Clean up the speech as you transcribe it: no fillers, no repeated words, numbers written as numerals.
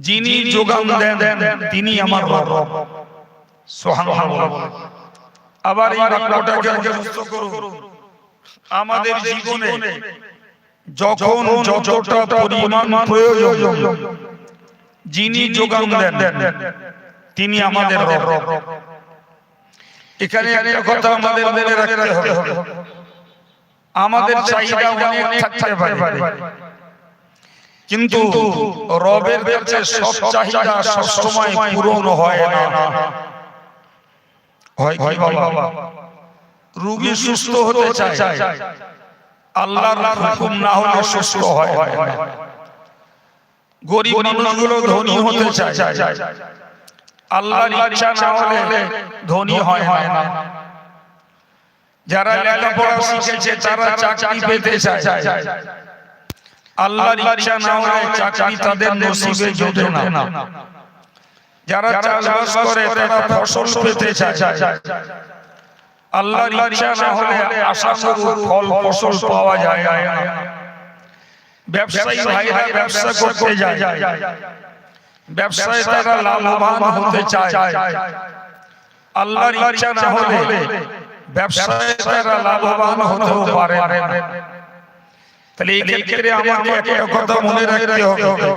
যিনি যোগান দেন তিনি আমার রব। সুবহানাল্লাহ। আবার এই বাক্যটাকে মুখস্থ করুন। আমাদের জীবনে যখন যতটা পরিমাণ প্রয়োজন যিনি যোগান দেন তিনি আমাদের রব। এখানে একটা কথা আমাদের মনে রাখতে হবে, আমাদের চাহিদা অনেক থাকতে পারে, কিন্তু রবের কাছে সব চাহিদা সব সময় পূরণ হয় না। হয় কি বাবা? রোগী সুস্থ হতে চায়, আল্লাহর হুকুম না হলে সুস্থ হয় না। গরিব মানুষগুলো ধনী হতে চায়, আল্লাহর ইচ্ছা না হলে ধনী হয় না। যারা লেখাপড়া শিখেছে তারা চাকরি পেতে চায়, আল্লাহর ইচ্ছা না হলে চাকরি তাদের নসিবে জোটে না। যারা চাষবাস করে তারা ফসল পেতে চায়, আল্লাহর ইচ্ছা না হলে আশানুরূপ ফল ফসল পাওয়া যায় না। ব্যবসায়ী ভাইরা ব্যবসা করতে যায়, ব্যবসায় তারা লাভবান হতে চায়, আল্লাহর ইচ্ছা না হলে ব্যবসায় তারা লাভবান হতেও পারে না। তাহলে এই ক্ষেত্রে আমাকে একটা কথা মনে রাখতে হবে,